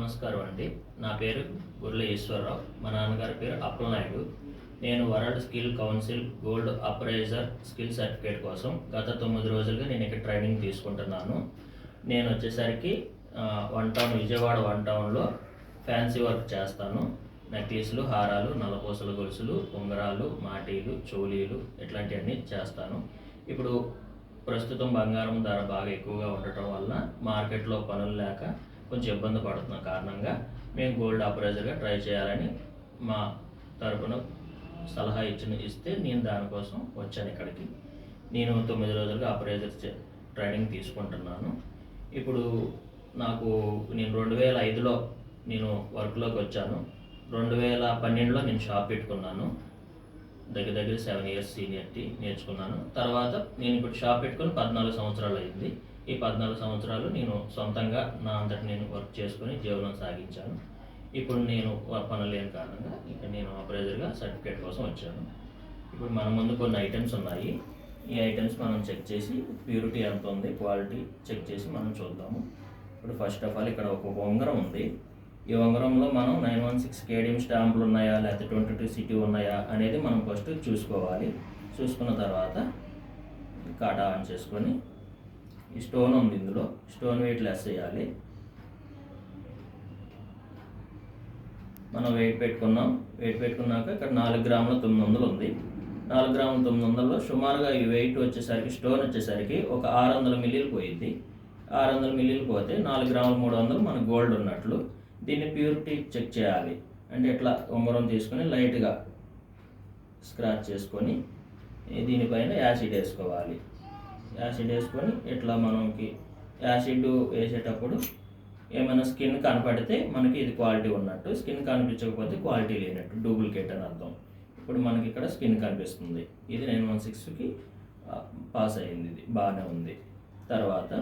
నమస్కారం అండి. నా పేరు గుర్ల ఈశ్వరరావు. మా నాన్నగారి పేరు అప్పలనాయుడు. నేను world skill council gold appraiser skill certificate కోసం గత 9 రోజులుగా నేను ఇక్కడ ట్రైనింగ్ తీసుకుంటున్నాను. నేను వచ్చేసరికి విజయవాడ వన్ టౌన్లో ఫ్యాన్సీ వర్క్ చేస్తాను. నెక్లెస్లు, హారాలు, నల్లపూసల గొలుసులు, ఉంగరాలు, మాటీలు, చోలీలు ఇట్లాంటివన్నీ చేస్తాను. ఇప్పుడు ప్రస్తుతం బంగారం ధర బాగా ఎక్కువగా ఉండటం వలన మార్కెట్లో పనులు లేక కొంచెం ఇబ్బంది పడుతున్న కారణంగా మేము గోల్డ్ అప్రైజర్గా ట్రై చేయాలని మా తరపున సలహా ఇస్తే నేను దానికోసం వచ్చాను ఇక్కడికి. నేను 9 రోజులుగా అప్రైజర్ ట్రైనింగ్ తీసుకుంటున్నాను. ఇప్పుడు నేను 2005లో నేను వర్క్లోకి వచ్చాను. 2012లో నేను షాప్ పెట్టుకున్నాను. దగ్గర 7 ఇయర్స్ సీనియర్టీ నేర్చుకున్నాను. తర్వాత నేను ఇప్పుడు షాప్ పెట్టుకుని 14 సంవత్సరాలు అయింది. ఈ 14 సంవత్సరాలు నేను సొంతంగా నా అంతటి నేను వర్క్ చేసుకొని జీవనం సాగించాను. ఇప్పుడు నేను పనులు లేని కారణంగా ఇక్కడ నేను అప్రైజర్గా సర్టిఫికేట్ కోసం వచ్చాను. ఇప్పుడు మన ముందు కొన్ని ఐటమ్స్ ఉన్నాయి. ఈ ఐటమ్స్ మనం చెక్ చేసి ప్యూరిటీ ఎంత ఉంది, క్వాలిటీ చెక్ చేసి మనం చూద్దాము. ఇప్పుడు ఫస్ట్ ఆఫ్ ఆల్ ఇక్కడ ఒక ఉంగరం ఉంది. ఈ ఉంగరంలో మనం 916 కేడిఎం స్టాంపులు ఉన్నాయా లేకపోతే 22 సిటీ ఉన్నాయా అనేది మనం ఫస్ట్ చూసుకోవాలి. చూసుకున్న తర్వాత కాటా ఆన్ చేసుకొని ఈ స్టోన్ ఉంది, ఇందులో స్టోన్ వెయిట్ లెస్ చేయాలి. మనం వెయిట్ పెట్టుకున్నాక ఇక్కడ 4 గ్రాముల 900 ఉంది. 4 గ్రాముల 900లో సుమారుగా ఈ వెయిట్ వచ్చేసరికి స్టోన్ వచ్చేసరికి ఒక 600 మిల్లీలు పోయింది. 600 మిల్లీలు పోతే 4 గ్రాముల 300 మన గోల్డ్ ఉన్నట్లు. దీన్ని ప్యూరిటీ చెక్ చేయాలి. అంటే ఇట్లా ఉంగరం తీసుకొని లైట్గా స్క్రాచ్ చేసుకొని దీనిపైన యాసిడ్ వేసుకోవాలి. యాసిడ్ వేసుకొని ఇట్లా మనకి యాసిడ్ వేసేటప్పుడు ఏమైనా స్కిన్ కనపడితే మనకి ఇది క్వాలిటీ ఉన్నట్టు, స్కిన్ కనిపించకపోతే క్వాలిటీ లేనట్టు, డూప్లికేట్ అని అర్థం. ఇప్పుడు మనకి ఇక్కడ స్కిన్ కనిపిస్తుంది. ఇది 916కి పాస్ అయింది, ఇది బాగానే ఉంది. తర్వాత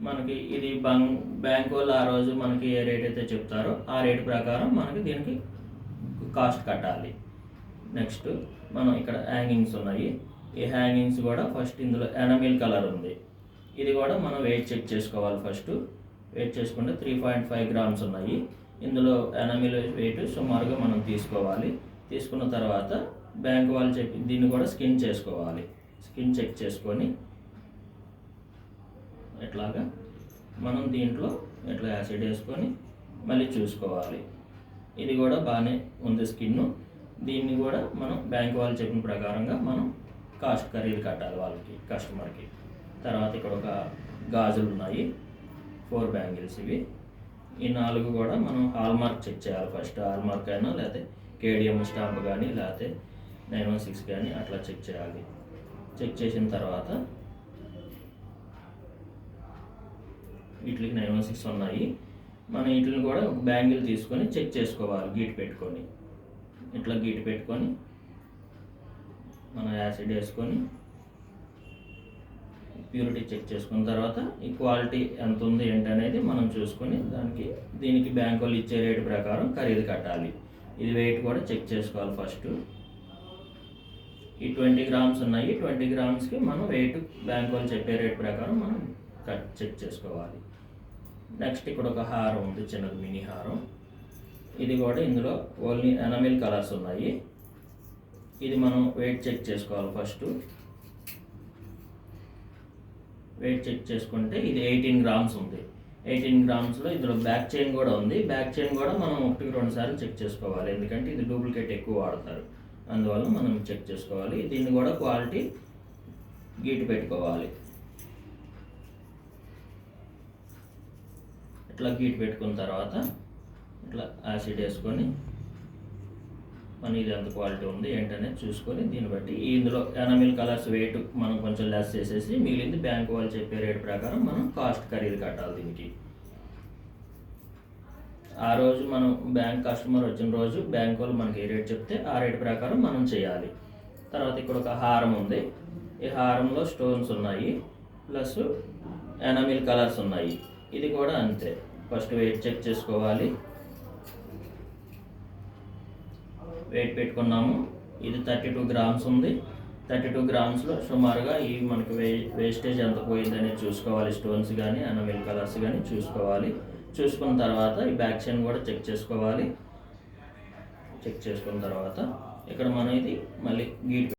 మనకి ఇది బ్యాంక్ వాళ్ళు ఆ రోజు మనకి ఏ రేట్ అయితే చెప్తారో ఆ రేట్ ప్రకారం మనకి దీనికి కాస్ట్ కట్టాలి. నెక్స్ట్ మనం ఇక్కడ హ్యాంగింగ్స్ ఉన్నాయి. ఈ హ్యాంగింగ్స్ కూడా ఫస్ట్ ఇందులో ఎనమిల్ కలర్ ఉంది. ఇది కూడా మనం వెయిట్ చెక్ చేసుకోవాలి. ఫస్ట్ వెయిట్ చేసుకుంటే 3.5 గ్రామ్స్ ఉన్నాయి. ఇందులో ఎనమిల్ వెయిట్ సుమారుగా మనం తీసుకోవాలి. తీసుకున్న తర్వాత బ్యాంక్ వాళ్ళు చెప్పి దీన్ని కూడా స్కిన్ చేసుకోవాలి. స్కిన్ చెక్ చేసుకొని ఇట్లాగా మనం దీంట్లో ఇట్లా యాసిడ్ వేసుకొని మళ్ళీ చూసుకోవాలి. ఇది కూడా బాగానే ఉంది స్కిన్. దీన్ని కూడా మనం బ్యాంక్ వాళ్ళు చెప్పిన ప్రకారంగా మనం ఖరీదు కట్టాలి వాళ్ళకి, కస్టమర్కి. తర్వాత ఇక్కడ ఒక గాజులు ఉన్నాయి, 4 బ్యాంగిల్స్ ఇవి. ఈ 4 కూడా మనం హాల్మార్క్ చెక్ చేయాలి. ఫస్ట్ హాల్మార్క్ అయినా లేకపోతే కేడిఎం స్టాంప్ కానీ లేకపోతే 916 కానీ అట్లా చెక్ చేయాలి. చెక్ చేసిన తర్వాత వీటికి 916 ఉన్నాయి. మనం వీటిని కూడా ఒక బ్యాంగిల్ తీసుకొని చెక్ చేసుకోవాలి. గీట్ పెట్టుకొని ఇట్లా గీట్ పెట్టుకొని మనం యాసిడ్ వేసుకొని ప్యూరిటీ చెక్ చేసుకున్న తర్వాత ఈ క్వాలిటీ ఎంత ఉంది ఏంటి అనేది మనం చూసుకొని దీనికి బ్యాంక్ వాళ్ళు ఇచ్చే రేటు ప్రకారం ఖరీదు కట్టాలి. ఇది వెయిట్ కూడా చెక్ చేసుకోవాలి. ఫస్ట్ ఈ 20 గ్రామ్స్ ఉన్నాయి. 20 గ్రామ్స్కి మనం వెయిట్ బ్యాంక్ వాళ్ళు చెప్పే రేటు ప్రకారం మనం చెక్ చేసుకోవాలి. నెక్స్ట్ ఇక్కడ ఒక హారం ఉంది, చిన్నది మినీ హారం. ఇది కూడా ఇందులో ఓన్లీ ఎనమిల్ కలర్స్ ఉన్నాయి. ఇది మనం వెయిట్ చెక్ చేసుకోవాలి. ఫస్ట్ వెయిట్ చెక్ చేసుకుంటే ఇది 18 గ్రామ్స్ ఉంది. 18 గ్రామ్స్లో ఇందులో బ్యాక్ చైన్ కూడా ఉంది. బ్యాక్ చైన్ కూడా మనం 1-2 సార్లు చెక్ చేసుకోవాలి. ఎందుకంటే ఇది డూప్లికేట్ ఎక్కువ వాడతారు, అందువల్ల మనం చెక్ చేసుకోవాలి. దీన్ని కూడా క్వాలిటీ గీటు పెట్టుకోవాలి. ఇట్లా గీటు పెట్టుకున్న తర్వాత ఇట్లా యాసిడ్ వేసుకొని మన ఇది ఎంత క్వాలిటీ ఉంది ఏంటనేది చూసుకొని దీన్ని బట్టి ఇందులో ఎనమిల్ కలర్స్ వెయిట్ మనం కొంచెం లెస్ చేసేసి మిగిలింది బ్యాంక్ వాళ్ళు చెప్పే రేటు ప్రకారం మనం ఖరీదు కట్టాలి. దీనికి ఆ రోజు మనం కస్టమర్ వచ్చిన రోజు బ్యాంక్ వాళ్ళు మనకి ఏ రేట్ చెప్తే ఆ రేటు ప్రకారం మనం చేయాలి. తర్వాత ఇక్కడ ఒక హారం ఉంది. ఈ హారంలో స్టోన్స్ ఉన్నాయి ప్లస్ ఎనమిల్ కలర్స్ ఉన్నాయి. ఇది కూడా అంతే. ఫస్ట్ వెయిట్ చెక్ చేసుకోవాలి. వెయిట్ పెట్టుకున్నాము. ఇది 32 గ్రామ్స్ ఉంది. 32 గ్రామ్స్లో సుమారుగా ఈ మనకి వేస్టేజ్ ఎంత పోయిందని చూసుకోవాలి. స్టోన్స్ కానీ ఎనమిల్ కలర్స్ కానీ చూసుకోవాలి. చూసుకున్న తర్వాత ఈ బ్యాక్ చైన్ కూడా చెక్ చేసుకోవాలి. చెక్ చేసుకున్న తర్వాత ఇక్కడ మనం ఇది మళ్ళీ గీట్